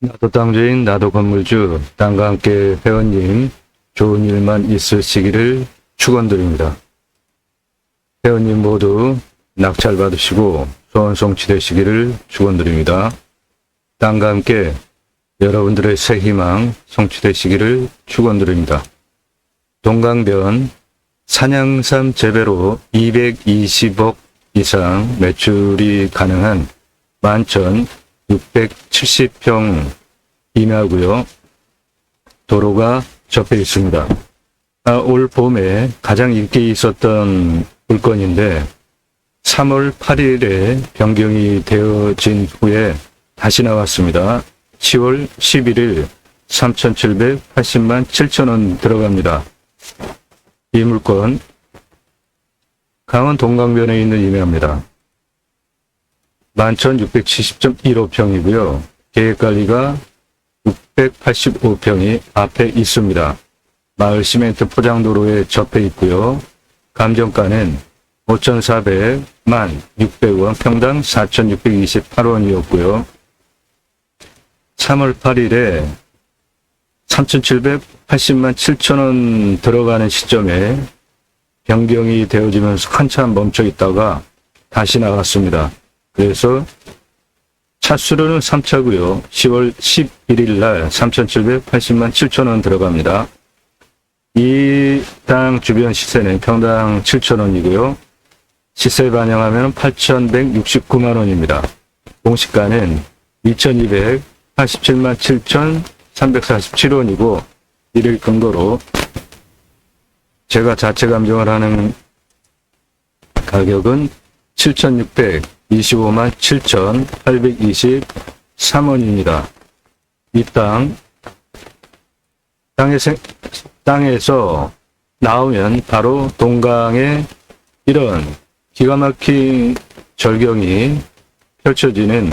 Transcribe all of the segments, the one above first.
나도 땅주인, 나도 건물주, 땅과 함께 회원님, 좋은 일만 있으시기를 축원드립니다. 회원님 모두 낙찰 받으시고 소원 성취되시기를 축원드립니다. 땅과 함께 여러분들의 새 희망 성취되시기를 축원드립니다. 동강변 산양삼 재배로 220억 이상 매출이 가능한 11,670평 임야고요. 도로가 접해 있습니다. 올 봄에 가장 인기 있었던 물건인데 3월 8일에 변경이 되어진 후에 다시 나왔습니다. 10월 11일 3,780만 7천원 들어갑니다. 이 물건 강원 동강변에 있는 임야입니다. 11,670.15평이고요. 계획관리가 685평이 앞에 있습니다. 마을 시멘트 포장도로에 접해 있고요. 감정가는 5,400만 600원, 평당 4,628원이었고요. 3월 8일에 3,780만 7천원 들어가는 시점에 변경이 되어지면서 한참 멈춰 있다가 다시 나갔습니다. 그래서 차수로는 3차고요. 10월 11일 날 3,780만 7천원 들어갑니다. 이 땅 주변 시세는 평당 7천원이고요. 시세 반영하면 8,169만 원입니다. 공시가는 2,287만 7,347원이고 이를 근거로 제가 자체 감정을 하는 가격은 7,625만 7,823원입니다. 이 땅에서 나오면 바로 동강에 이런 기가 막힌 절경이 펼쳐지는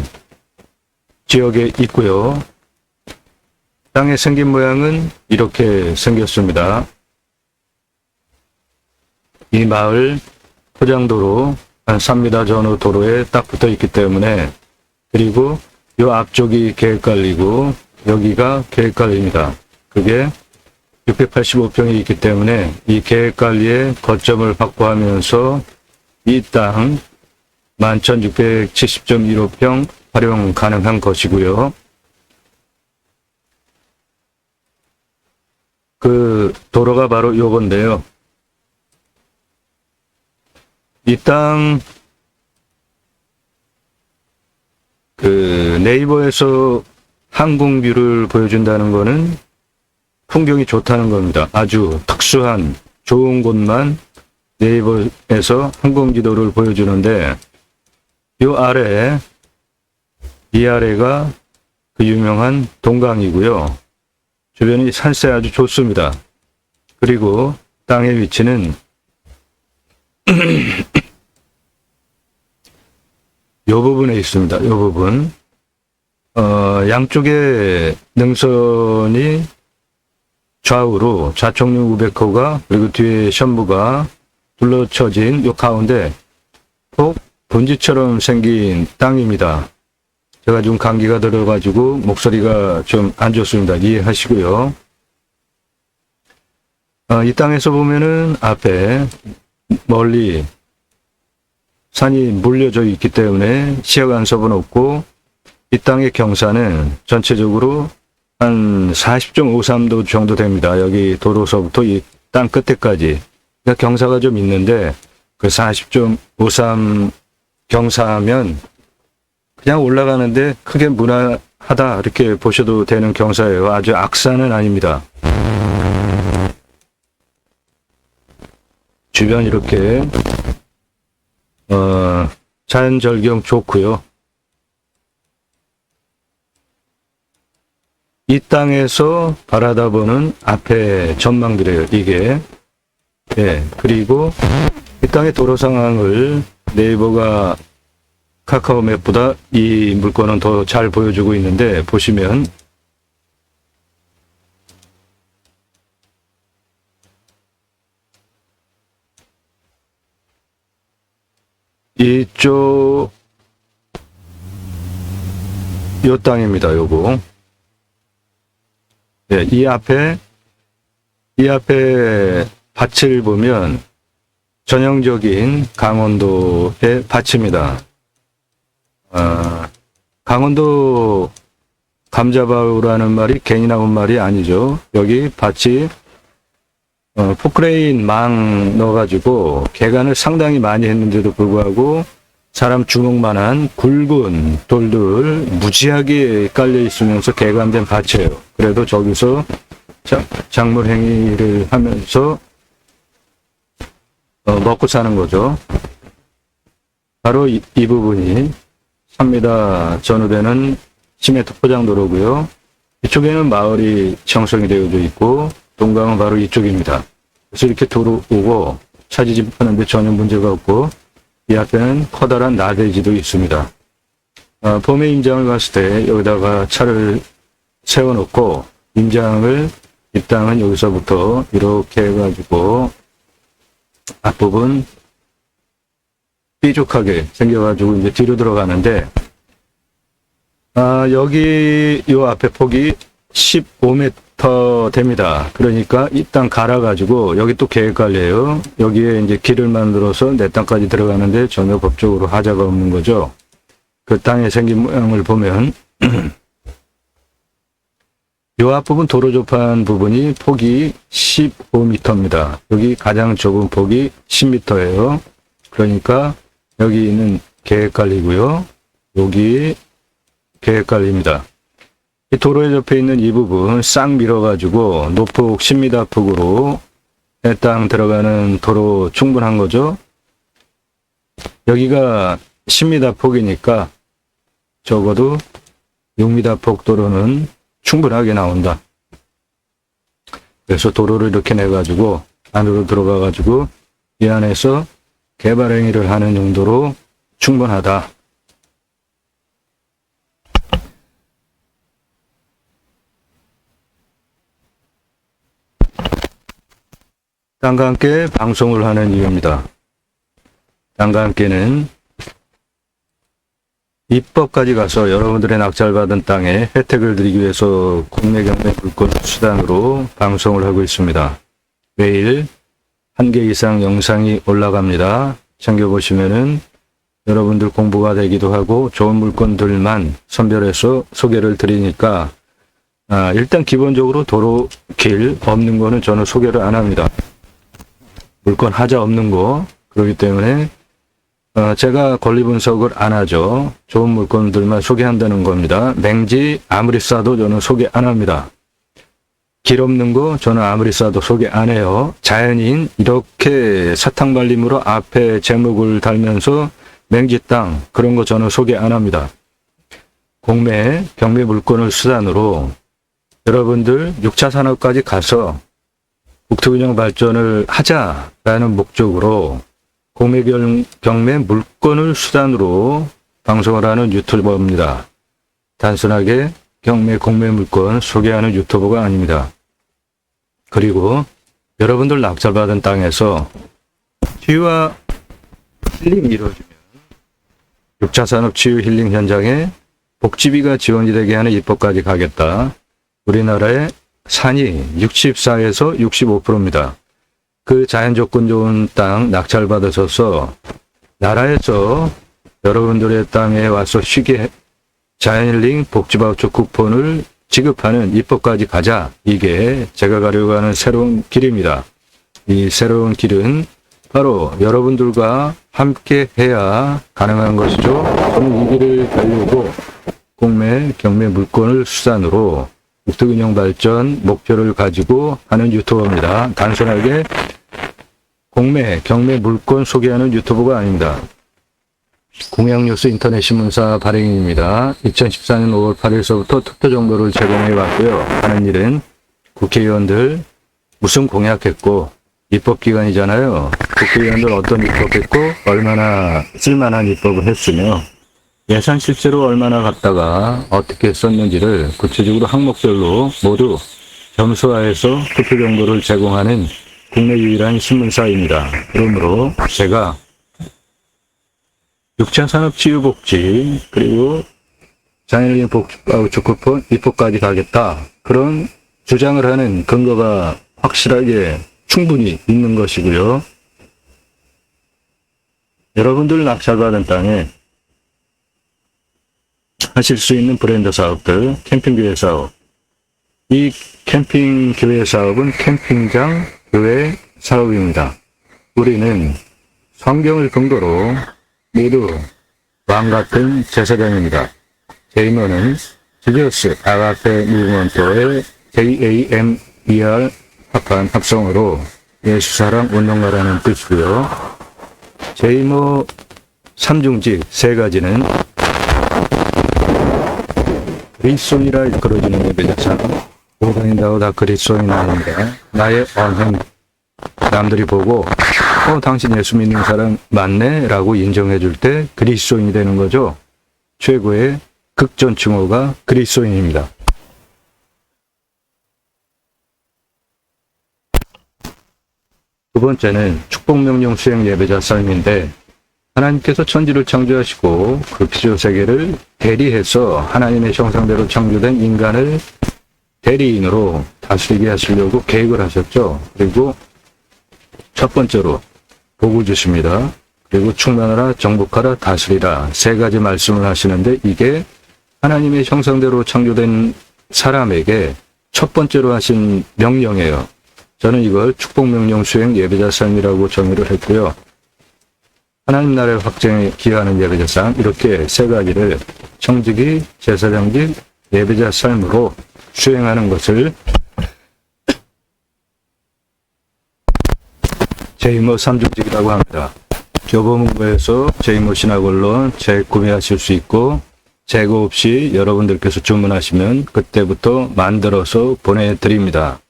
지역에 있고요. 땅의 생긴 모양은 이렇게 생겼습니다. 이 마을 포장도로 한 3m 전후 도로에 딱 붙어 있기 때문에, 그리고 이 앞쪽이 계획관리고 여기가 계획관리입니다. 그게 685평이 있기 때문에 이 계획관리에 거점을 확보하면서 이 땅 11,670.15평 활용 가능한 것이고요. 그 도로가 바로 요건데요. 이 땅 네이버에서 항공뷰를 보여준다는 거는 풍경이 좋다는 겁니다. 아주 특수한 좋은 곳만 네이버에서 항공지도를 보여주는데 이 아래가 그 유명한 동강이고요. 주변이 산세 아주 좋습니다. 그리고 땅의 위치는 요 부분에 있습니다. 요 부분. 양쪽에 능선이 좌우로 좌청룡 우백호가, 그리고 뒤에 현무가 둘러쳐진 요 가운데 꼭 분지처럼 생긴 땅입니다. 제가 좀 감기가 들어가지고 목소리가 좀 안 좋습니다. 이해하시고요. 이 땅에서 보면은 앞에 멀리 산이 물려져 있기 때문에 시야 간섭은 없고, 이 땅의 경사는 전체적으로 한 40.53도 정도 됩니다. 여기 도로서부터 이 땅 끝에까지. 그러니까 경사가 좀 있는데, 그 40.53 경사하면 그냥 올라가는데 크게 무난하다 이렇게 보셔도 되는 경사예요. 아주 악산은 아닙니다. 주변 이렇게 자연 절경 좋고요. 이 땅에서 바라다보는 앞에 전망들이에요. 이게. 예. 그리고 이 땅의 도로 상황을 네이버가 카카오맵보다 이 물건은 더 잘 보여주고 있는데, 보시면 이쪽 요 땅입니다. 요거 예, 이 앞에 밭을 보면 전형적인 강원도의 밭입니다. 강원도 감자바우라는 말이 괜히 나온 말이 아니죠. 여기 밭이 포크레인 망 넣어가지고 개간을 상당히 많이 했는데도 불구하고 사람 주먹만한 굵은 돌들 무지하게 깔려 있으면서 개간된 밭이에요. 그래도 저기서 작물 행위를 하면서 먹고 사는 거죠. 바로 이 부분이 3m 전후되는 10m 포장도로고요. 이쪽에는 마을이 형성이 되어져 있고 동강은 바로 이쪽입니다. 그래서 이렇게 들어오고 차지집하는데 전혀 문제가 없고 이 앞에는 커다란 나대지도 있습니다. 봄에 임장을 갔을 때 여기다가 차를 세워놓고 임장을 이 땅은 여기서부터 이렇게 해가지고 앞부분 삐죽하게 생겨가지고 이제 뒤로 들어가는데 여기 요 앞에 폭이 15m 됩니다. 그러니까 이 땅 갈아가지고 여기 또 계획관리에요. 여기에 이제 길을 만들어서 내 땅까지 들어가는데 전혀 법적으로 하자가 없는 거죠. 그 땅의 생긴 모양을 보면 요 앞부분 도로 접한 부분이 폭이 15m입니다. 여기 가장 좁은 폭이 10m예요. 그러니까 여기는 계획관리고요. 여기 계획관리입니다. 이 도로에 접해 있는 이 부분 싹 밀어가지고 노폭 10m 폭으로 내 땅 들어가는 도로 충분한 거죠. 여기가 10m 폭이니까 적어도 6m 폭 도로는 충분하게 나온다. 그래서 도로를 이렇게 내가지고 안으로 들어가가지고 이 안에서 개발 행위를 하는 용도로 충분하다. 땅과 함께 방송을 하는 이유입니다. 땅과 함께는 입법까지 가서 여러분들의 낙찰받은 땅에 혜택을 드리기 위해서 국내 경매 물건 수단으로 방송을 하고 있습니다. 매일 1개 이상 영상이 올라갑니다. 챙겨보시면은 여러분들 공부가 되기도 하고 좋은 물건들만 선별해서 소개를 드리니까 일단 기본적으로 도로 길 없는 거는 저는 소개를 안 합니다. 물건 하자 없는 거. 그렇기 때문에 제가 권리 분석을 안 하죠. 좋은 물건들만 소개한다는 겁니다. 맹지 아무리 싸도 저는 소개 안 합니다. 길 없는 거 저는 아무리 싸도 소개 안 해요. 자연인 이렇게 사탕 발림으로 앞에 제목을 달면서 맹지 땅 그런 거 저는 소개 안 합니다. 공매, 경매 물건을 수단으로 여러분들 6차 산업까지 가서 국토균형 발전을 하자라는 목적으로 공매 경매 물건을 수단으로 방송을 하는 유튜버입니다. 단순하게 경매 공매 물건 소개하는 유튜버가 아닙니다. 그리고 여러분들 낙찰받은 땅에서 치유와 힐링이 이루어지면 6차 산업 치유 힐링 현장에 복지비가 지원이 되게 하는 입법까지 가겠다. 우리나라의 산이 64에서 65%입니다. 그 자연 조건 좋은 땅 낙찰받으셔서 나라에서 여러분들의 땅에 와서 쉬게 자연힐링 복지바우처 쿠폰을 지급하는 입법까지 가자. 이게 제가 가려고 하는 새로운 길입니다. 이 새로운 길은 바로 여러분들과 함께 해야 가능한 것이죠. 저는 이 길을 가려고 공매, 경매 물건을 수단으로 국토균형 발전 목표를 가지고 하는 유튜버입니다. 단순하게 공매, 경매 물건 소개하는 유튜버가 아닙니다. 공약뉴스 인터넷 신문사 발행인입니다. 2014년 5월 8일서부터 투표 정보를 제공해 왔고요. 하는 일은 국회의원들 무슨 공약했고 입법기관이잖아요. 국회의원들 어떤 입법했고 얼마나 쓸만한 입법을 했으며 예산 실제로 얼마나 갖다가 어떻게 썼는지를 구체적으로 항목별로 모두 점수화해서 투표 정보를 제공하는 국내 유일한 신문사입니다. 그러므로 제가 6차 산업 치유 복지 그리고 자연인 복지바우처 쿠폰 입법까지 가겠다. 그런 주장을 하는 근거가 확실하게 충분히 있는 것이고요. 여러분들 낙찰받은 땅에 하실 수 있는 브랜드 사업들, 캠핑교회 사업. 이 캠핑교회 사업은 캠핑장 교회 사업입니다. 우리는 성경을 근거로 모두 왕같은 제사장입니다. 제 임원은 지저스 아가페 무브먼트의 JAMER 합한 합성어로 예수사랑 운동가라는 뜻이고요. 제 임무 3중직 세 가지는 그리스도인이라 이끌어주는 예배자상, 오다닌다고 다 그리스도인 아닌가. 나의 언행, 남들이 보고 당신 예수 믿는 사람 맞네 라고 인정해 줄 때 그리스도인이 되는 거죠. 최고의 극존칭호가 그리스도인입니다. 두 번째는 축복명령 수행 예배자 삶인데, 하나님께서 천지를 창조하시고 그 피조 세계를 대리해서 하나님의 형상대로 창조된 인간을 대리인으로 다스리게 하시려고 계획을 하셨죠. 그리고 첫 번째로 복을 주십니다. 그리고 충만하라, 정복하라, 다스리라 세 가지 말씀을 하시는데, 이게 하나님의 형상대로 창조된 사람에게 첫 번째로 하신 명령이에요. 저는 이걸 축복명령 수행 예배자 삶이라고 정의를 했고요. 하나님 나라의 확장에 기여하는 예배자 삶, 이렇게 세 가지를 청지기, 제사장직, 예배자 삶으로 수행하는 것을 제2모 3중직이라고 합니다. 교보문고에서 제2모 신학언론 재구매하실 수 있고, 재고 없이 여러분들께서 주문하시면 그때부터 만들어서 보내드립니다.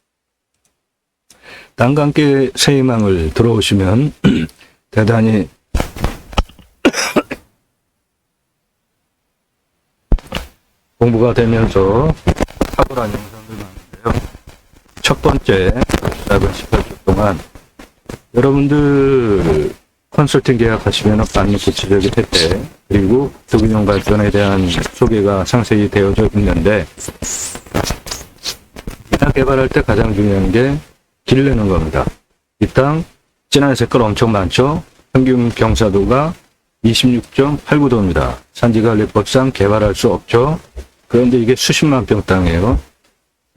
땅과 함께 새 희망을 들어오시면 대단히 공부가 되면서 탁월한 영상들 많은데요. 첫 번째, 짧은 18주 동안 여러분들 컨설팅 계약하시면 받는 구체적인 혜택, 그리고 도균형 발전에 대한 소개가 상세히 되어져 있는데, 이 땅 개발할 때 가장 중요한 게 길 내는 겁니다. 이 땅 진한 색깔 엄청 많죠? 평균 경사도가 26.89도입니다. 산지관리법상 개발할 수 없죠? 그런데 이게 수십만 평 땅이에요.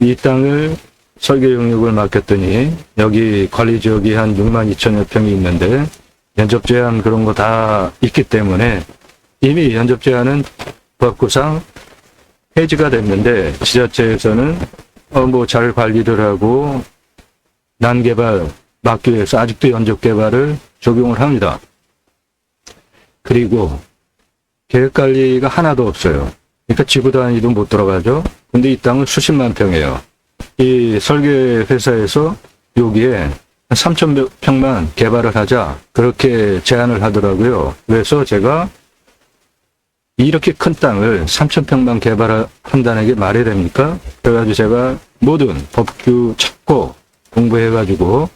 이 땅을 설계 용역을 맡겼더니 여기 관리 지역이 한 6만 2천여 평이 있는데 연접 제한 그런 거 다 있기 때문에 이미 연접 제한은 법구상 폐지가 됐는데, 지자체에서는 뭐 잘 관리를 하고 난개발 막기 위해서 아직도 연접 개발을 적용을 합니다. 그리고 계획관리가 하나도 없어요. 그러니까 지구 단위도 못 들어가죠. 근데 이 땅은 수십만 평이에요. 이 설계 회사에서 여기에 3,000평만 개발을 하자, 그렇게 제안을 하더라고요. 그래서 제가 이렇게 큰 땅을 3,000평만 개발한다는 게 말이 됩니까? 그래가지고 제가 모든 법규 찾고 공부해가지고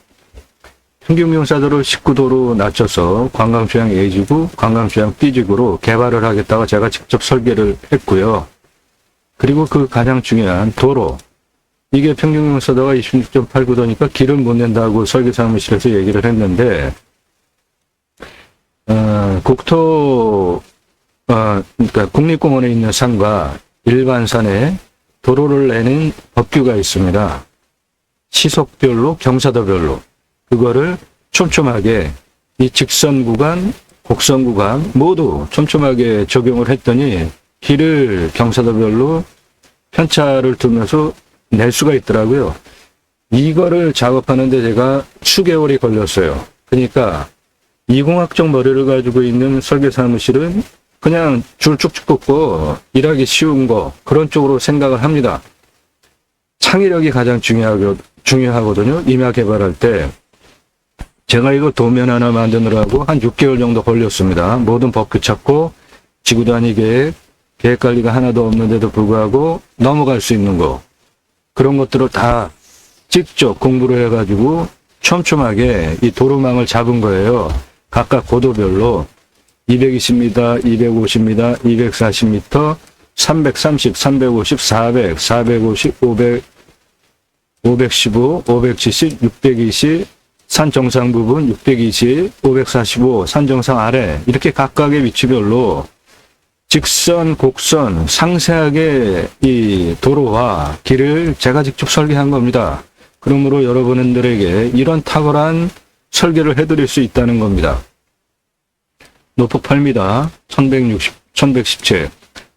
평균경사도를 19도로 낮춰서 관광휴양 A지구, 관광휴양 B지구로 개발을 하겠다고 제가 직접 설계를 했고요. 그리고 그 가장 중요한 도로, 이게 평균경사도가 26.89도니까 길을 못 낸다고 설계사무실에서 얘기를 했는데, 그러니까 국립공원에 있는 산과 일반 산에 도로를 내는 법규가 있습니다. 시속별로, 경사도별로. 그거를 촘촘하게 이 직선 구간, 곡선 구간 모두 촘촘하게 적용을 했더니 길을 경사도별로 편차를 두면서 낼 수가 있더라고요. 이거를 작업하는데 제가 수개월이 걸렸어요. 그러니까 이공학적 머리를 가지고 있는 설계사무실은 그냥 줄 쭉쭉 긋고 일하기 쉬운 거, 그런 쪽으로 생각을 합니다. 창의력이 가장 중요하거든요. 임야 개발할 때. 제가 이거 도면 하나 만드느라고 한 6개월 정도 걸렸습니다. 모든 법규 찾고, 지구 단위 계획 관리가 하나도 없는데도 불구하고 넘어갈 수 있는 거, 그런 것들을 다 직접 공부를 해가지고 촘촘하게 이 도로망을 잡은 거예요. 각각 고도별로 220m, 250m, 240m, 330, 350, 400, 450, 500, 515, 570, 620, 산 정상 부분 620, 545, 산 정상 아래 이렇게 각각의 위치별로 직선, 곡선 상세하게 이 도로와 길을 제가 직접 설계한 겁니다. 그러므로 여러분들에게 이런 탁월한 설계를 해드릴 수 있다는 겁니다. 노폭 8m, 1117,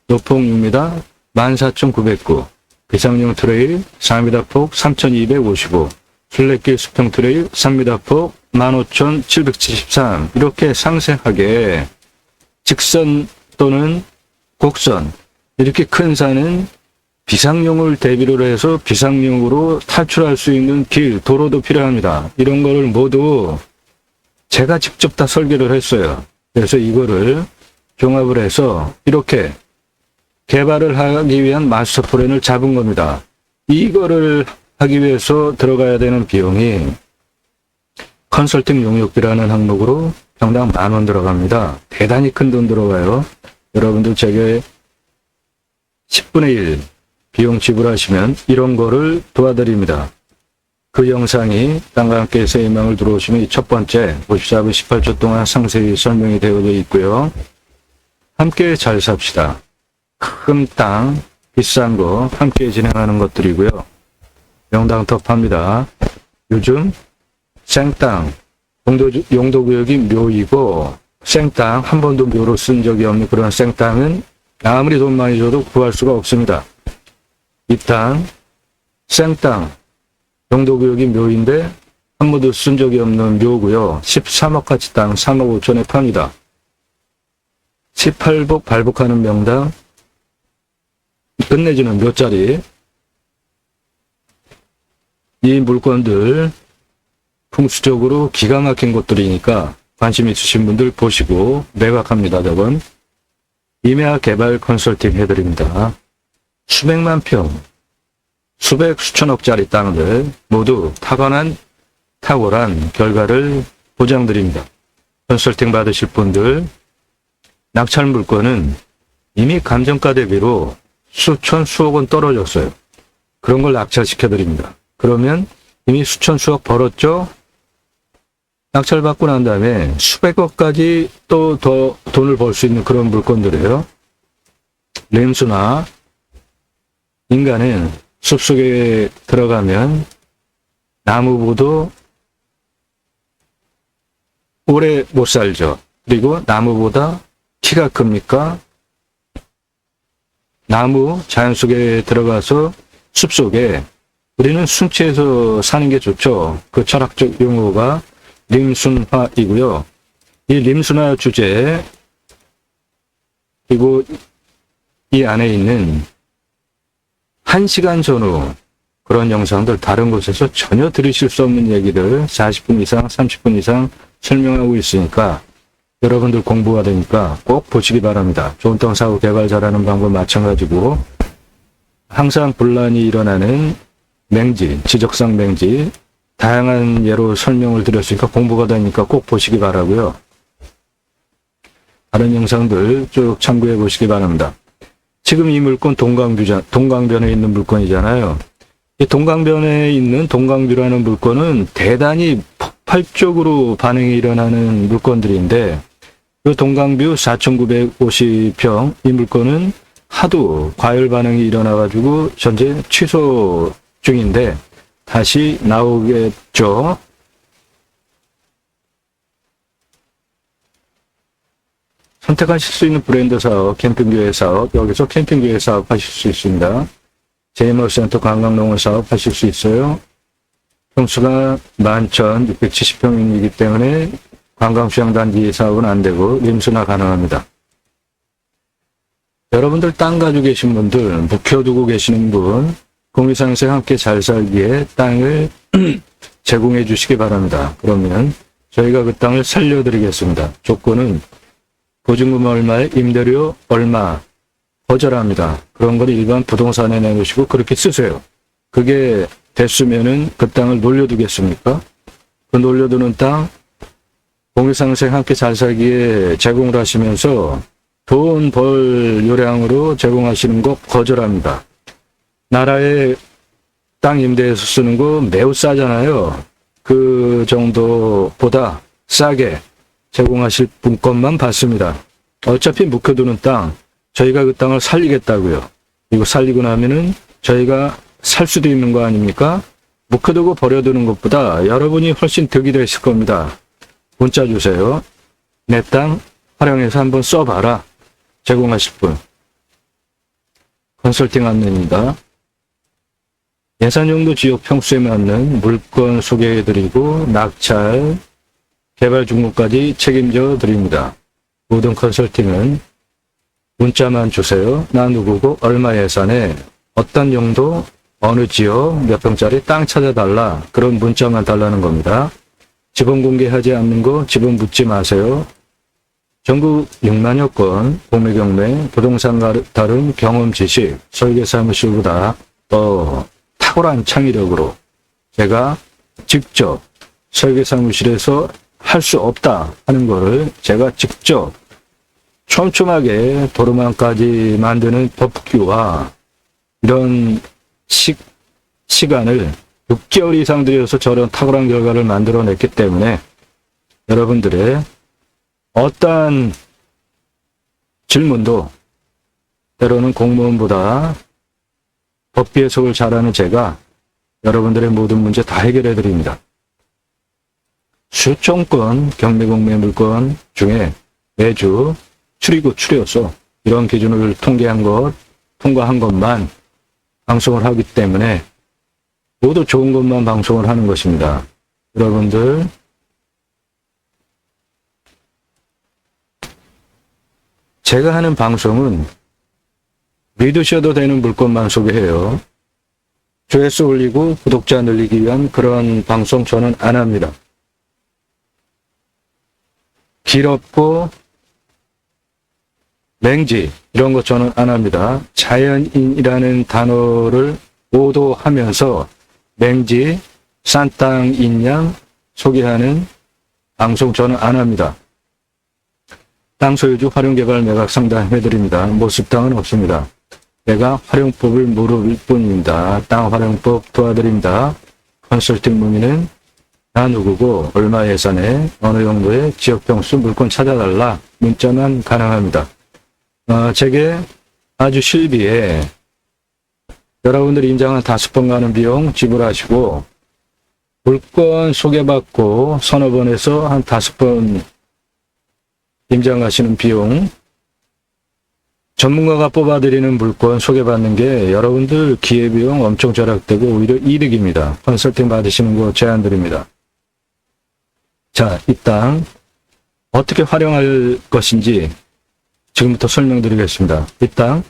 노폭 6m, 14,909, 비상용 트레일 4m 폭 3,255, 순례길 수평 트레일 3m 폭 15,773 이렇게 상세하게 직선 또는 곡선 이렇게 큰 산은 비상용을 대비로 해서 비상용으로 탈출할 수 있는 길, 도로도 필요합니다. 이런 거를 모두 제가 직접 다 설계를 했어요. 그래서 이거를 종합을 해서 이렇게 개발을 하기 위한 마스터 플랜을 잡은 겁니다. 이거를 하기 위해서 들어가야 되는 비용이 컨설팅 용역비라는 항목으로 평당 10,000원 들어갑니다. 대단히 큰 돈 들어가요. 여러분들 제게 10분의 1 비용 지불하시면 이런 거를 도와드립니다. 그 영상이 땅과 함께 새 희망을 들어오시면 첫 번째 54분 18초 동안 상세히 설명이 되어져 있고요. 함께 잘 삽시다. 큰 땅, 비싼 거 함께 진행하는 것들이고요. 명당터파입니다. 요즘 생땅, 용도구역이 묘이고 생땅, 한 번도 묘로 쓴 적이 없는 그런 생땅은 아무리 돈 많이 줘도 구할 수가 없습니다. 이 땅, 생땅, 용도구역이 묘인데 한 번도 쓴 적이 없는 묘고요. 13억가치 땅 3억 5천에 팝니다. 18복 발복하는 명당, 끝내주는 묘자리. 이 물건들 풍수적으로 기가 막힌 곳들이니까 관심 있으신 분들 보시고 매각합니다. 저건 임야 개발 컨설팅 해드립니다. 수백만 평, 수백 수천억짜리 땅들 모두 탁월한 결과를 보장드립니다. 컨설팅 받으실 분들 낙찰 물건은 이미 감정가 대비로 수천 수억 원 떨어졌어요. 그런 걸 낙찰시켜드립니다. 그러면 이미 수천 수억 벌었죠? 낙찰 받고 난 다음에 수백억까지 또 더 돈을 벌 수 있는 그런 물건들이에요. 림수나 인간은 숲속에 들어가면 나무보다 오래 못 살죠. 그리고 나무보다 키가 큽니까? 나무 자연 속에 들어가서 숲속에 우리는 순치해서 사는 게 좋죠. 그 철학적 용어가 림순화이고요. 이 림순화 주제 그리고 이 안에 있는 1시간 전후 그런 영상들 다른 곳에서 전혀 들으실 수 없는 얘기를 40분 이상 30분 이상 설명하고 있으니까 여러분들 공부가 되니까 꼭 보시기 바랍니다. 좋은 땅 사고 개발 잘하는 방법 마찬가지고 항상 분란이 일어나는 맹지, 지적상 맹지 다양한 예로 설명을 드렸으니까 공부가 되니까 꼭 보시기 바라고요. 다른 영상들 쭉 참고해 보시기 바랍니다. 지금 이 물건 동강변에 있는 물건이잖아요. 이 동강변에 있는 동강뷰라는 물건은 대단히 폭발적으로 반응이 일어나는 물건들인데 이 동강뷰 4,950평 이 물건은 하도 과열 반응이 일어나가지고 현재 취소 중인데 다시 나오겠죠. 선택하실 수 있는 브랜드 사업, 캠핑교회 사업, 여기서 캠핑교회 사업 하실 수 있습니다. 제이머센터 관광농원 사업 하실 수 있어요. 평수가 11,670평이기 때문에 관광수영단지 사업은 안 되고 림수나 가능합니다. 여러분들 땅 가지고 계신 분들, 묵혀두고 계시는 분, 공유상생 함께 잘 살기에 땅을 제공해 주시기 바랍니다. 그러면 저희가 그 땅을 살려드리겠습니다. 조건은 보증금 얼마에 임대료 얼마 거절합니다. 그런 걸 일반 부동산에 내놓으시고 그렇게 쓰세요. 그게 됐으면은 그 땅을 놀려두겠습니까? 그 놀려두는 땅 공유상생 함께 잘 살기에 제공을 하시면서 돈 벌 요량으로 제공하시는 거 거절합니다. 나라의 땅 임대해서 쓰는 거 매우 싸잖아요. 그 정도보다 싸게 제공하실 분 것만 받습니다. 어차피 묵혀두는 땅, 저희가 그 땅을 살리겠다고요. 이거 살리고 나면은 저희가 살 수도 있는 거 아닙니까? 묵혀두고 버려두는 것보다 여러분이 훨씬 득이 되실 겁니다. 문자 주세요. 내 땅 활용해서 한번 써봐라. 제공하실 분. 컨설팅 안내입니다. 예산용도 지역 평수에 맞는 물건 소개해드리고 낙찰, 개발 중국까지 책임져 드립니다. 모든 컨설팅은 문자만 주세요. 나 누구고 얼마 예산에 어떤 용도 어느 지역 몇 평짜리 땅 찾아달라. 그런 문자만 달라는 겁니다. 지번 공개하지 않는 거 지번 묻지 마세요. 전국 6만여 건 공매 경매 부동산 다른 경험 지식 설계사무실보다 더 탁월한 창의력으로 제가 직접 설계사무실에서 할 수 없다 하는 거를 제가 직접 촘촘하게 도로망까지 만드는 법규와 이런 시간을 6개월 이상 들여서 저런 탁월한 결과를 만들어냈기 때문에 여러분들의 어떠한 질문도 때로는 공무원보다 법규 해석을 잘하는 제가 여러분들의 모든 문제 다 해결해 드립니다. 수천 건 경매공매 물건 중에 매주 추리고 추려서 이런 기준을 통과한 것만 방송을 하기 때문에 모두 좋은 것만 방송을 하는 것입니다. 여러분들 제가 하는 방송은 믿으셔도 되는 물건만 소개해요. 조회수 올리고 구독자 늘리기 위한 그런 방송 저는 안 합니다. 길었고 맹지 이런 거 저는 안 합니다. 자연인이라는 단어를 오도하면서 맹지, 싼 땅 인양 소개하는 방송 저는 안 합니다. 땅 소유주 활용개발 매각 상담해드립니다. 모습 땅은 없습니다. 내가 활용법을 모를 뿐입니다. 땅 활용법 도와드립니다. 컨설팅 문의는 나 누구고 얼마 예산에 어느 정도의 지역평수 물건 찾아달라 문자만 가능합니다. 제게 아주 실비에 여러분들이 임장한 5번 가는 비용 지불하시고 물건 소개받고 서너 번에서 한 5번 임장하시는 비용 전문가가 뽑아드리는 물건 소개받는 게 여러분들 기회비용 엄청 절약되고 오히려 이득입니다. 컨설팅 받으시는 거 제안드립니다. 자, 이 땅 어떻게 활용할 것인지 지금부터 설명드리겠습니다. 이 땅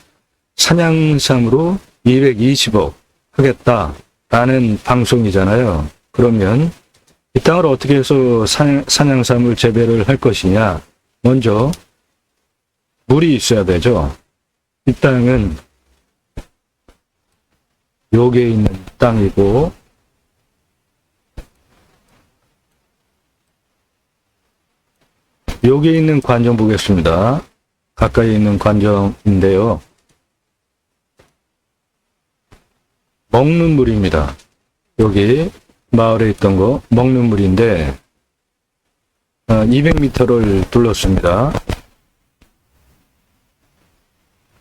산양삼으로 220억 하겠다라는 방송이잖아요. 그러면 이 땅을 어떻게 해서 산양삼을 재배를 할 것이냐. 먼저 물이 있어야 되죠. 이 땅은 여기에 있는 땅이고 여기에 있는 관정 보겠습니다. 가까이 있는 관정인데요. 먹는 물입니다. 여기 마을에 있던 거 먹는 물인데 200m를 둘렀습니다.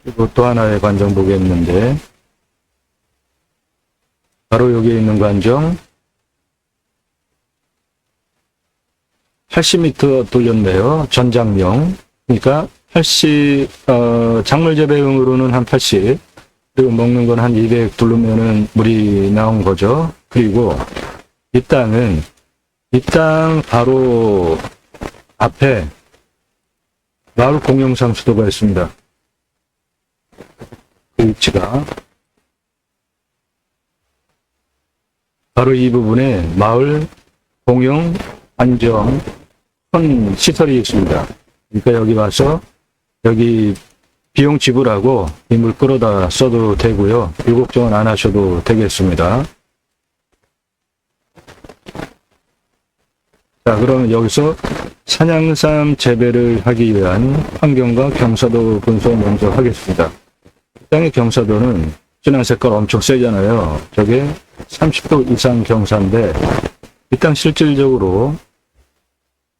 그리고 또 하나의 관정 보겠는데 바로 여기에 있는 관정 80m 돌렸네요. 전장령. 그러니까 80, 작물 재배용으로는 한 80, 그리고 먹는 건 한 200 두르면은 물이 나온 거죠. 그리고 이 땅은, 이 땅 바로 앞에 마을 공용상수도가 있습니다. 그 위치가. 바로 이 부분에 마을 공용 안정 큰 시설이 있습니다. 그러니까 여기 와서 여기 비용 지불하고 이 물 끌어다 써도 되고요. 이 걱정은 안 하셔도 되겠습니다. 자, 그러면 여기서 산양삼 재배를 하기 위한 환경과 경사도 분석 먼저 하겠습니다. 땅의 경사도는 진한 색깔 엄청 세잖아요. 저게 30도 이상 경사인데 이 땅 실질적으로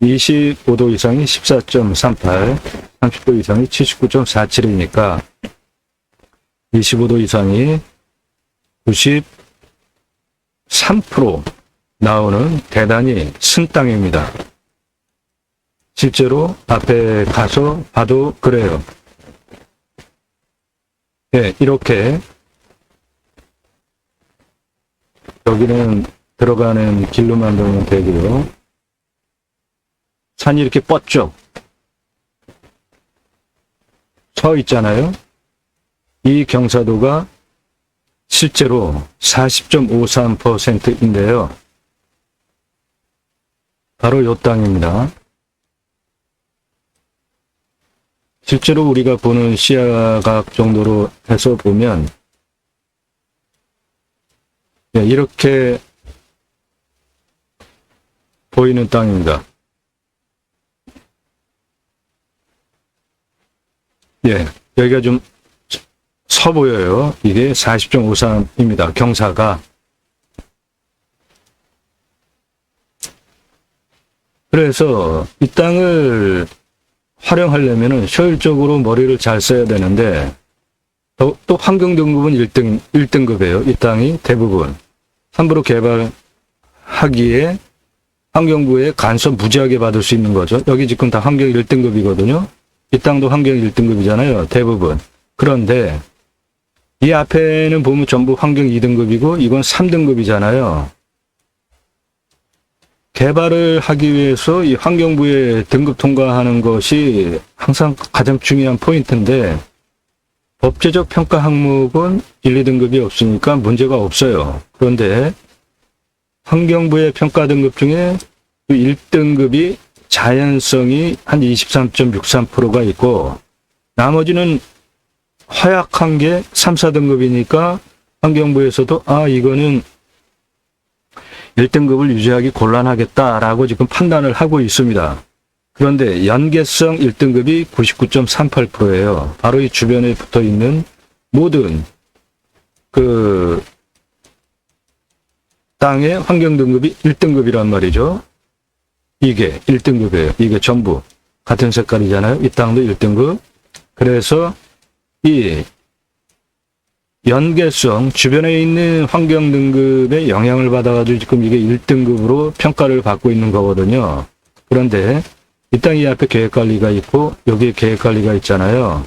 25도 이상이 14.38, 30도 이상이 79.47이니까 25도 이상이 93% 나오는 대단히 쓴 땅입니다. 실제로 앞에 가서 봐도 그래요. 네, 이렇게 여기는 들어가는 길로 만들면 되고요. 산이 이렇게 뻗죠. 서 있잖아요. 이 경사도가 실제로 40.53%인데요. 바로 이 땅입니다. 실제로 우리가 보는 시야각 정도로 해서 보면 이렇게 보이는 땅입니다. 예, 여기가 좀 서 보여요. 이게 40.53입니다. 경사가. 그래서 이 땅을 활용하려면 효율적으로 머리를 잘 써야 되는데 또 환경등급은 1등급이에요. 이 땅이 대부분. 함부로 개발하기에 환경부에 간섭 무지하게 받을 수 있는 거죠. 여기 지금 다 환경 1등급이거든요. 이 땅도 환경 1등급이잖아요. 대부분. 그런데 이 앞에는 보면 전부 환경 2등급이고 이건 3등급이잖아요. 개발을 하기 위해서 이 환경부에 등급 통과하는 것이 항상 가장 중요한 포인트인데 법제적 평가 항목은 1, 2등급이 없으니까 문제가 없어요. 그런데 환경부의 평가 등급 중에 1등급이 자연성이 한 23.63%가 있고 나머지는 허약한 게 3, 4등급이니까 환경부에서도 이거는 1등급을 유지하기 곤란하겠다라고 지금 판단을 하고 있습니다. 그런데 연계성 1등급이 99.38%예요. 바로 이 주변에 붙어 있는 모든 그 땅의 환경 등급이 1등급이란 말이죠. 이게 1등급이에요. 이게 전부 같은 색깔이잖아요. 이 땅도 1등급. 그래서 이 연계성 주변에 있는 환경 등급에 영향을 받아가지고 지금 이게 1등급으로 평가를 받고 있는 거거든요. 그런데 이 땅 이 앞에 계획관리가 있고 여기에 계획관리가 있잖아요.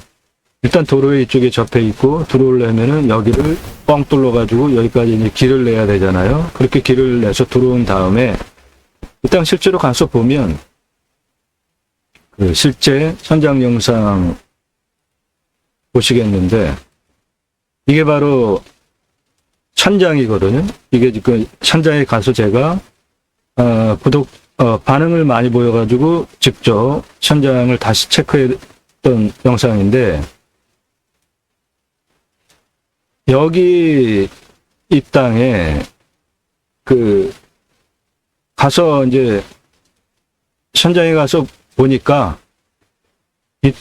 일단 도로에 이쪽에 접해 있고 들어오려면은 여기를 뻥 뚫어가지고 여기까지 이제 길을 내야 되잖아요. 그렇게 길을 내서 들어온 다음에 이 땅 실제로 가서 보면 그 실제 현장 영상 보시겠는데 이게 바로 천장이거든요. 이게 지금 천장에 가서 제가 반응을 많이 보여가지고 직접 천장을 다시 체크했던 영상인데 여기 이 땅에 가서 이제 천장에 가서 보니까 이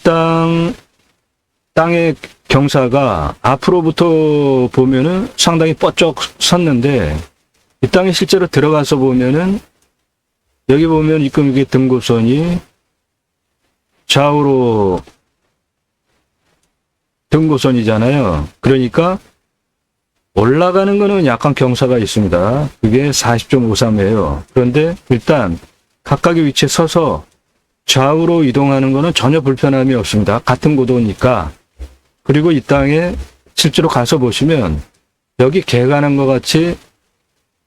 땅의 경사가 앞으로부터 보면은 상당히 뻗쩍 섰는데 이 땅에 실제로 들어가서 보면은 여기 보면 지금 이게 등고선이 좌우로 등고선이잖아요. 그러니까 올라가는 거는 약간 경사가 있습니다. 그게 40.53이에요. 그런데 일단 각각의 위치에 서서 좌우로 이동하는 거는 전혀 불편함이 없습니다. 같은 고도니까. 그리고 이 땅에 실제로 가서 보시면 여기 개 가는 것 같이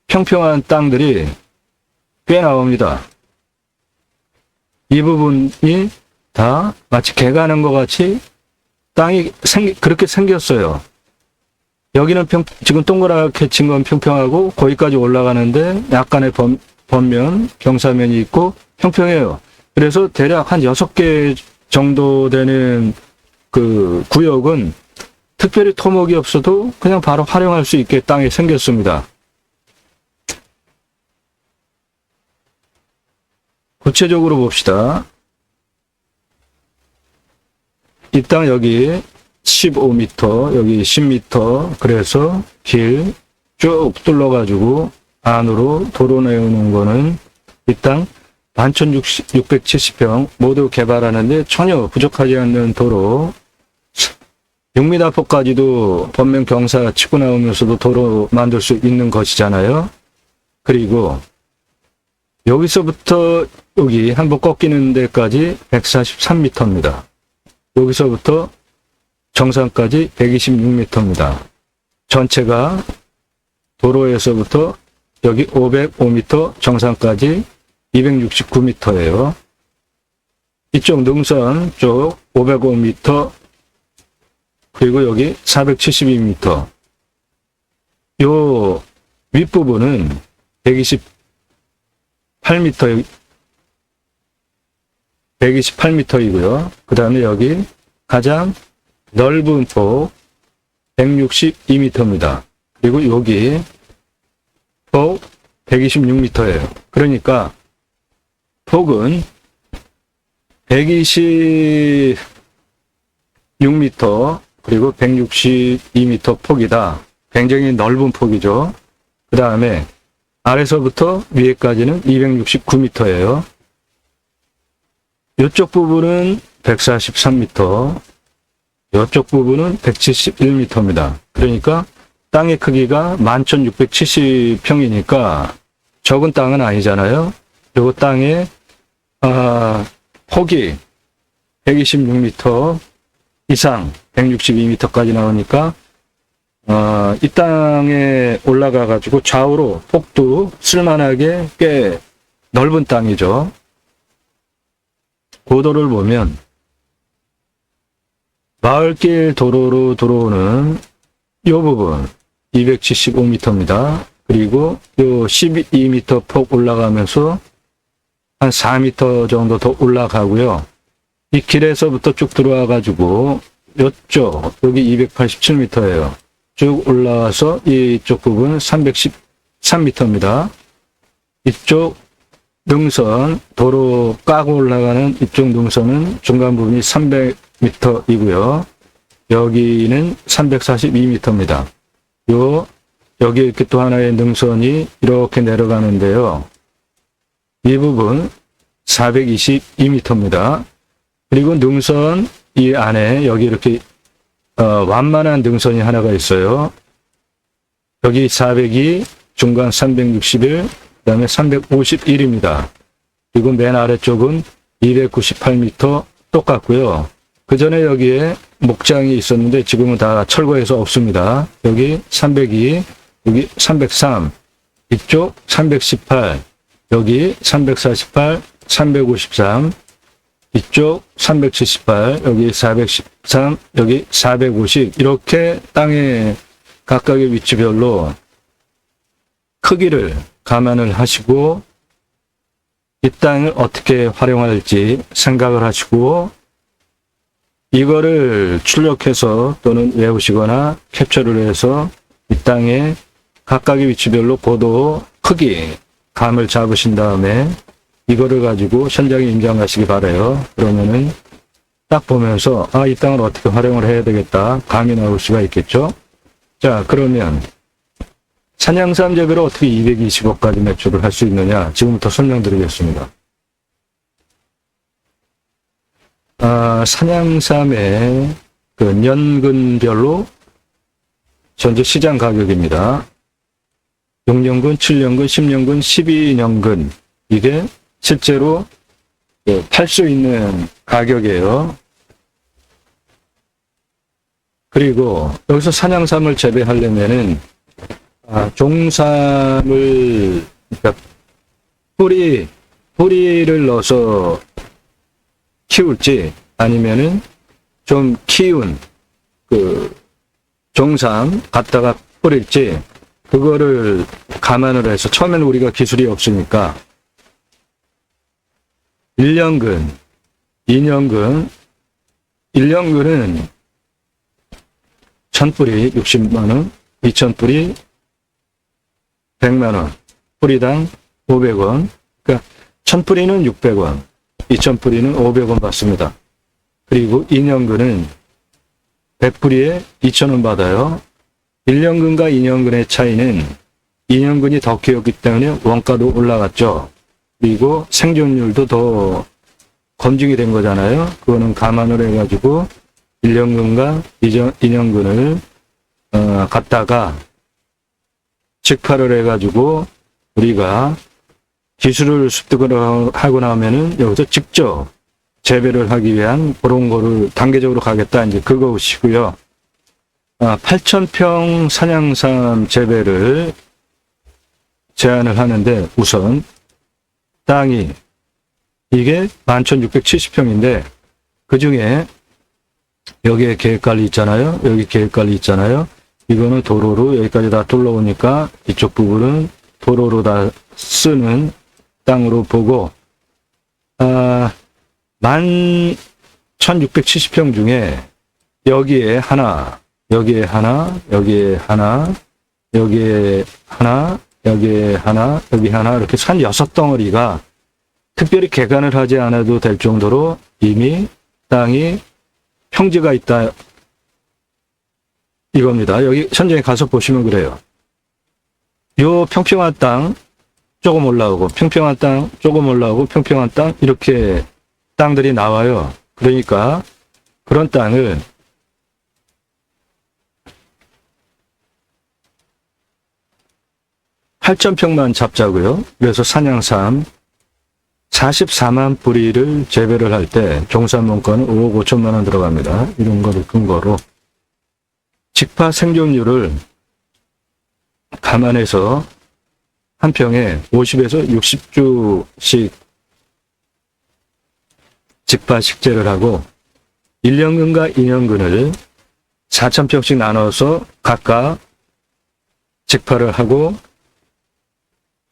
평평한 땅들이 꽤 나옵니다. 이 부분이 다 마치 개 가는 것 같이 땅이 그렇게 생겼어요. 여기는 지금 동그랗게 친 건 평평하고 거기까지 올라가는데 약간의 번면, 경사면이 있고 평평해요. 그래서 대략 한 6개 정도 되는 그 구역은 특별히 토목이 없어도 그냥 바로 활용할 수 있게 땅이 생겼습니다. 구체적으로 봅시다. 이 땅 여기 15m, 여기 10m, 그래서 길 쭉 뚫러가지고 안으로 도로 내오는 거는 이 땅 11,670평 모두 개발하는데 전혀 부족하지 않는 도로, 6m 폭까지도 범면 경사 치고 나오면서도 도로 만들 수 있는 것이잖아요. 그리고 여기서부터 여기 한번 꺾이는 데까지 143m입니다. 여기서부터 정상까지 126m입니다. 전체가 도로에서부터 여기 505m 정상까지 269m예요. 이쪽 능선 쪽 505m, 그리고 여기 472m. 요 윗부분은 128m이고요. 그 다음에 여기 가장 넓은 폭 162m입니다. 그리고 여기 폭 126m예요. 그러니까 폭은 126m 그리고 162m 폭이다. 굉장히 넓은 폭이죠. 그 다음에 아래서부터 위에까지는 269m예요. 이쪽 부분은 143m, 이쪽 부분은 171m입니다. 그러니까 땅의 크기가 11,670평이니까 적은 땅은 아니잖아요. 요 땅의 폭이 126m 이상 162m까지 나오니까 이 땅에 올라가 가지고 좌우로 폭도 쓸만하게 꽤 넓은 땅이죠. 고도를 보면 마을길 도로로 들어오는 이 부분 275m입니다. 그리고 요 12m 폭 올라가면서 한 4m 정도 더 올라가고요. 이 길에서부터 쭉 들어와 가지고 이쪽 여기 287m예요. 쭉 올라와서 이쪽 부분 313m입니다. 이쪽 능선 도로 까고 올라가는 이쪽 능선은 중간 부분이 300m이고요. 여기는 342m입니다. 여기 이렇게 또 하나의 능선이 이렇게 내려가는데요. 이 부분 422m입니다. 그리고 능선 이 안에 여기 이렇게 완만한 능선이 하나가 있어요. 여기 402, 중간 361, 그 다음에 351입니다. 그리고 맨 아래쪽은 298m 똑같고요. 그 전에 여기에 목장이 있었는데 지금은 다 철거해서 없습니다. 여기 302, 여기 303, 이쪽 318, 여기 348, 353, 이쪽 378, 여기 413, 여기 450 이렇게 땅의 각각의 위치별로 크기를 감안을 하시고 이 땅을 어떻게 활용할지 생각을 하시고 이거를 출력해서 또는 외우시거나 캡처를 해서 이 땅의 각각의 위치별로 고도, 크기, 감을 잡으신 다음에 이거를 가지고 현장에 임장하시기 바라요. 그러면은 딱 보면서 이 땅을 어떻게 활용을 해야 되겠다 감이 나올 수가 있겠죠. 자, 그러면 산양삼 재배로 어떻게 220억까지 매출을 할 수 있느냐 지금부터 설명드리겠습니다. 산양삼의 그 년근별로 현재 시장 가격입니다. 6년근, 7년근, 10년근, 12년근 이게 실제로 팔 수 있는 가격이에요. 그리고 여기서 산양삼을 재배하려면은 종삼을 그러니까 뿌리를 넣어서 키울지 아니면은 좀 키운 그 종삼 갖다가 뿌릴지 그거를 감안을 해서 처음에는 우리가 기술이 없으니까 1년근, 2년근, 1년근은 1000뿌리 60만원, 2000뿌리 100만원, 뿌리당 500원, 그러니까 1000뿌리는 600원, 2000뿌리는 500원 받습니다. 그리고 2년근은 100뿌리에 2,000원 받아요. 1년근과 2년근의 차이는 2년근이 더 키웠기 때문에 원가도 올라갔죠. 그리고 생존율도 더 검증이 된 거잖아요. 그거는 감안을 해가지고 1년근과 2년근을 갖다가 직파를 해가지고 우리가 기술을 습득을 하고 나면은 여기서 직접 재배를 하기 위한 그런 거를 단계적으로 가겠다. 이제 그것이고요. 8,000평 산양삼 재배를 제안을 하는데 우선 땅이 이게 11,670평인데 그 중에 여기에 계획관리 있잖아요. 여기 계획관리 있잖아요. 이거는 도로로 여기까지 다 둘러오니까 이쪽 부분은 도로로 다 쓰는 땅으로 보고 11,670평 중에 여기에 하나, 여기에 하나, 여기에 하나, 여기에 하나, 여기에 하나, 여기 하나 이렇게 산 6덩어리가 특별히 개간을 하지 않아도 될 정도로 이미 땅이 평지가 있다. 이겁니다. 여기 현장에 가서 보시면 그래요. 요 평평한 땅 조금 올라오고 평평한 땅 조금 올라오고 평평한 땅 이렇게 땅들이 나와요. 그러니까 그런 땅을 8,000평만 잡자고요. 그래서 산양삼 44만 뿌리를 재배를 할 때 종산문가는 5억 5천만 원 들어갑니다. 이런 거를 근거로 직파 생존율을 감안해서 한 평에 50에서 60주씩 직파 식재를 하고 1년근과 2년근을 4,000평씩 나눠서 각각 직파를 하고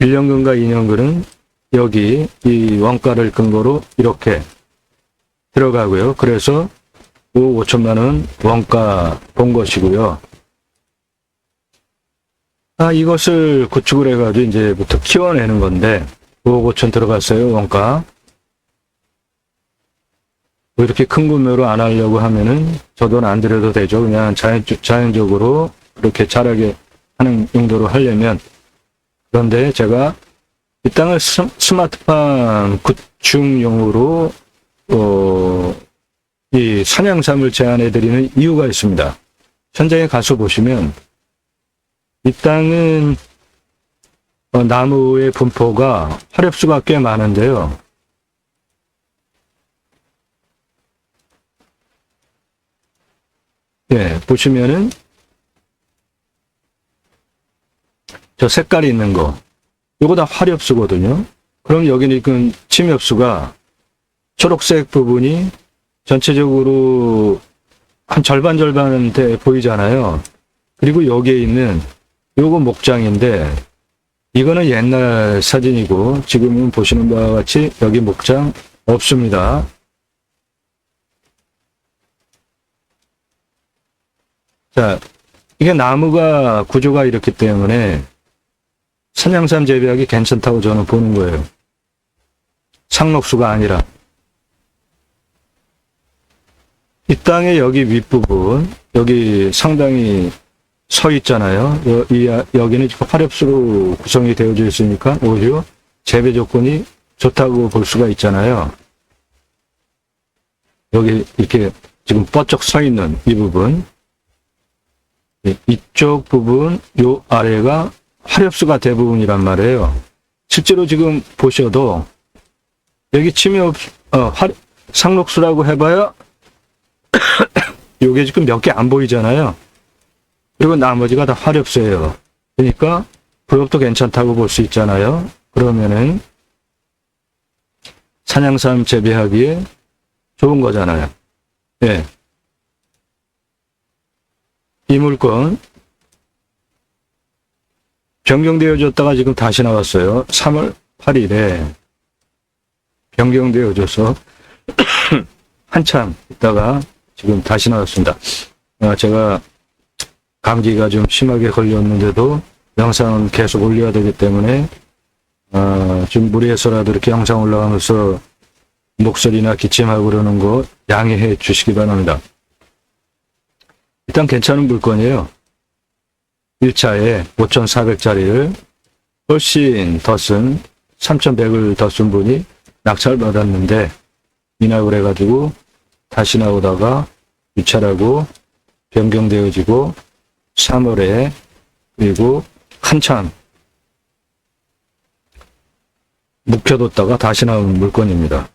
1년근과 2년근은 여기 이 원가를 근거로 이렇게 들어가고요. 그래서 5억 5천만 원 원가 본 것이고요. 이것을 구축을 해가지고 이제부터 키워내는 건데 5억 5천 들어갔어요. 원가. 뭐 이렇게 큰 구매로 안 하려고 하면은 저 돈 안 들여도 되죠. 그냥 자연적으로 그렇게 자라게 하는 용도로 하려면. 그런데 제가 이 땅을 스마트팜 구축용으로 이 산양삼을 제안해 드리는 이유가 있습니다. 현장에 가서 보시면 이 땅은 나무의 분포가 화렵수가 꽤 많은데요. 네, 보시면은 저 색깔이 있는 거 이거 다 화렵수거든요. 그럼 여기는 그 침엽수가 초록색 부분이 전체적으로 한 절반 돼 보이잖아요. 그리고 여기에 있는 요거 목장인데 이거는 옛날 사진이고 지금은 보시는 바와 같이 여기 목장 없습니다. 자, 이게 나무가 구조가 이렇기 때문에 산양삼 재배하기 괜찮다고 저는 보는 거예요. 상록수가 아니라. 이 땅의 여기 윗부분, 여기 상당히 서 있잖아요. 여기는 지금 화렵수로 구성이 되어져 있으니까 오히려 재배 조건이 좋다고 볼 수가 있잖아요. 여기 이렇게 지금 뻗쩍 서 있는 이 부분, 이쪽 부분, 요 아래가 화렵수가 대부분이란 말이에요. 실제로 지금 보셔도 여기 상록수라고 해봐야 요게 지금 몇 개 안 보이잖아요. 그리고 나머지가 다 화렵수예요. 그러니까 부엽도 괜찮다고 볼 수 있잖아요. 그러면은 산양삼 재배하기에 좋은 거잖아요. 예. 이 물건 변경되어졌다가 지금 다시 나왔어요. 3월 8일에 변경되어져서 한참 있다가 지금 다시 나왔습니다. 제가 감기가 좀 심하게 걸렸는데도 영상은 계속 올려야 되기 때문에 좀 무리해서라도 이렇게 영상 올라가면서 목소리나 기침하고 그러는 거 양해해 주시기 바랍니다. 일단 괜찮은 물건이에요. 1차에 5,400짜리를 훨씬 더 쓴 3,100을 더 쓴 분이 낙찰 받았는데 인하고 해가지고 다시 나오다가 유찰하고 변경되어지고 3월에 그리고 한참 묵혀뒀다가 다시 나온 물건입니다.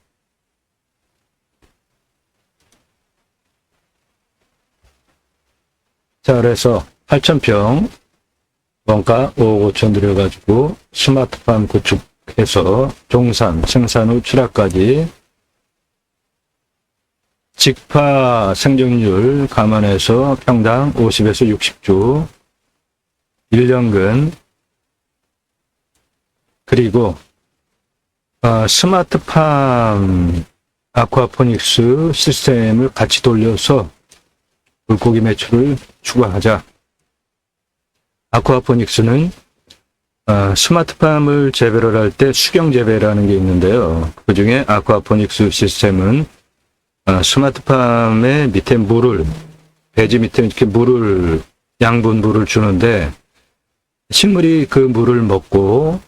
자, 그래서 8,000평 원가 5억 5천 들여가지고 스마트팜 구축해서 종산, 생산 후 출하까지 직파 생존율 감안해서 평당 50에서 60주 1년근 그리고 스마트팜 아쿠아포닉스 시스템을 같이 돌려서 물고기 매출을 추가하자. 아쿠아포닉스는 스마트팜을 재배를 할 때 수경 재배라는 게 있는데요. 그 중에 아쿠아포닉스 시스템은 스마트팜의 밑에 물을 배지 밑에 이렇게 물을 양분 물을 주는데 식물이 그 물을 먹고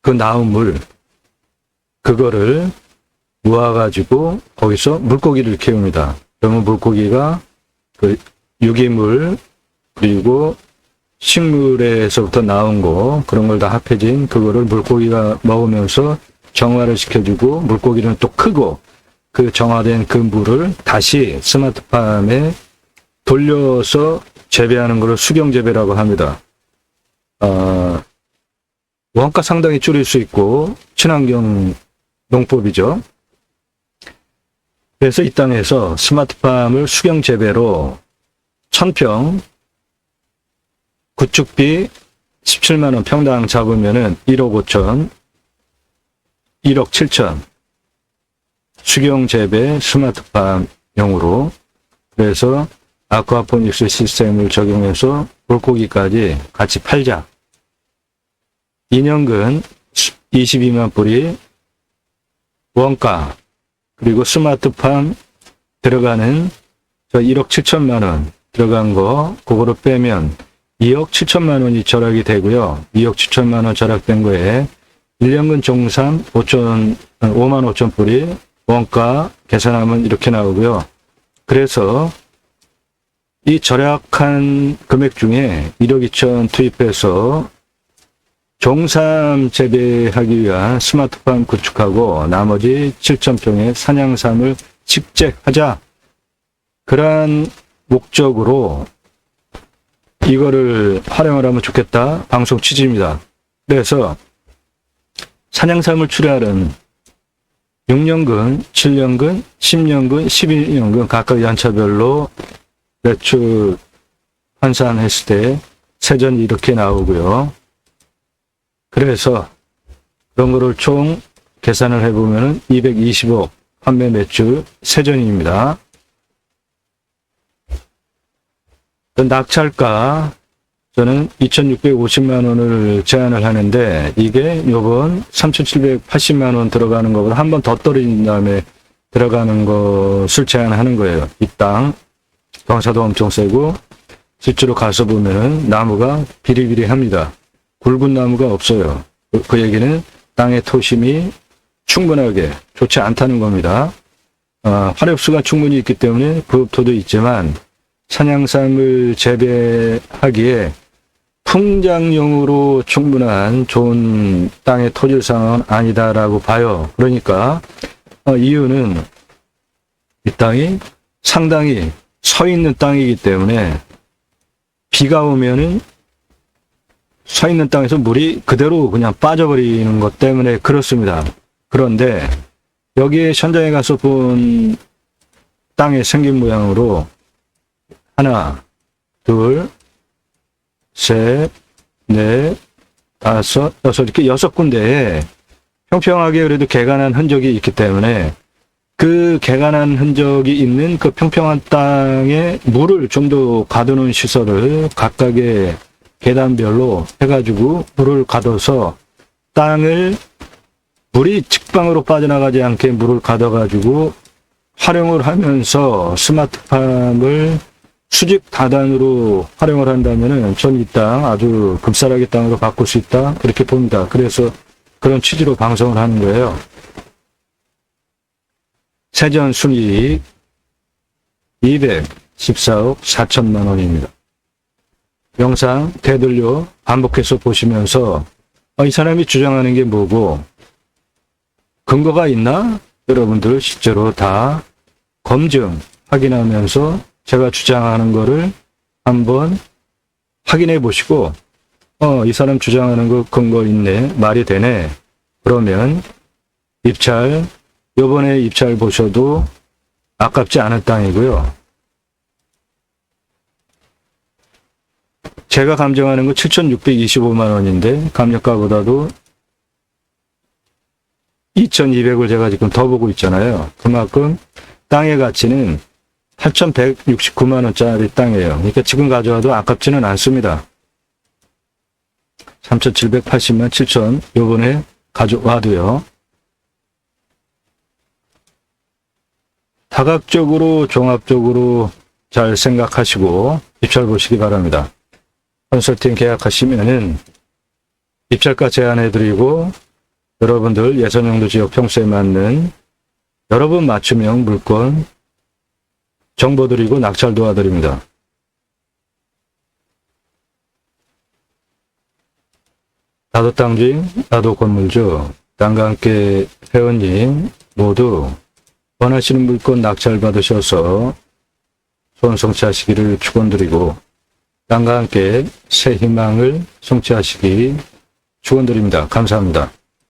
그 나온 물 그거를 모아가지고 거기서 물고기를 키웁니다. 그러면 물고기가 그 유기물 그리고 식물에서부터 나온 거 그런 걸 다 합해진 그거를 물고기가 먹으면서 정화를 시켜주고 물고기는 또 크고 그 정화된 그 물을 다시 스마트팜에 돌려서 재배하는 것을 수경재배라고 합니다. 원가 상당히 줄일 수 있고 친환경 농법이죠. 그래서 이 땅에서 스마트팜을 수경재배로 1,000평 구축비 17만원 평당 잡으면은 1억 5천 1억 7천 수경재배 스마트팜용으로 그래서 아쿠아포닉스 시스템을 적용해서 물고기까지 같이 팔자. 2년근 22만 뿌리 원가 그리고 스마트팜 들어가는 저 1억 7천만 원 들어간 거 그거를 빼면 2억 7천만 원이 절약이 되고요. 2억 7천만 원 절약된 거에 1년근 종산 5만 5천 뿌리 원가 계산하면 이렇게 나오고요. 그래서 이 절약한 금액 중에 1억 2천 투입해서 종삼 재배하기 위한 스마트팜 구축하고 나머지 7,000평의 산양삼을 직재하자. 그러한 목적으로 이거를 활용을 하면 좋겠다. 방송 취지입니다. 그래서 산양삼을 출하하는 6년근, 7년근, 10년근, 11년근 각각 연차별로 매출 환산했을 때 세전이 이렇게 나오고요. 그래서 그런 거를 총 계산을 해보면 220억 판매 매출 세전입니다. 낙찰가 저는 2,650만 원을 제안을 하는데 이게 요번 3,780만 원 들어가는 것보다 한 번 더 떨어진 다음에 들어가는 것을 제안하는 거예요. 이 땅 경사도 엄청 세고 실제로 가서 보면은 나무가 비리비리합니다. 굵은 나무가 없어요. 그 얘기는 땅의 토심이 충분하게 좋지 않다는 겁니다. 화력수가 충분히 있기 때문에 부흡토도 있지만 산양삼을 재배하기에 풍장용으로 충분한 좋은 땅의 토질상은 아니다라고 봐요. 그러니까 이유는 이 땅이 상당히 서 있는 땅이기 때문에 비가 오면은 서 있는 땅에서 물이 그대로 그냥 빠져버리는 것 때문에 그렇습니다. 그런데 여기에 현장에 가서 본 땅의 생긴 모양으로 하나, 둘, 셋, 넷, 다섯, 여섯 이렇게 6군데에 평평하게 그래도 개간한 흔적이 있기 때문에 그 개간한 흔적이 있는 그 평평한 땅에 물을 좀 더 가두는 시설을 각각의 계단별로 해가지고 물을 가둬서 땅을 물이 직방으로 빠져나가지 않게 물을 가둬가지고 활용을 하면서 스마트팜을 수직 다단으로 활용을 한다면은 전 이 땅 아주 급살하게 땅으로 바꿀 수 있다 그렇게 봅니다. 그래서 그런 취지로 방송을 하는 거예요. 세전 순이익 214억 4천만 원입니다. 영상 되돌려 반복해서 보시면서 이 사람이 주장하는 게 뭐고 근거가 있나? 여러분들 실제로 다 검증 확인하면서 제가 주장하는 거를 한번 확인해 보시고 이 사람 주장하는 거 근거 있네, 말이 되네, 그러면 입찰, 요번에 입찰 보셔도 아깝지 않은 땅이고요. 제가 감정하는 거 7,625만 원인데 감정가보다도 2,200을 제가 지금 더 보고 있잖아요. 그만큼 땅의 가치는 8,169만 원짜리 땅이에요. 그러니까 지금 가져와도 아깝지는 않습니다. 3,780만 7천 요번에 가져와도요. 다각적으로 종합적으로 잘 생각하시고 입찰 보시기 바랍니다. 컨설팅 계약하시면은 입찰가 제안해드리고 여러분들 예선용도 지역 평수에 맞는 여러분 맞춤형 물건 정보 드리고 낙찰 도와드립니다. 나도 땅주인, 나도 건물주, 땅과 함께 회원님 모두 원하시는 물건 낙찰 받으셔서 소원 성취하시기를 축원드리고 땅과 함께 새 희망을 성취하시기 축원드립니다. 감사합니다.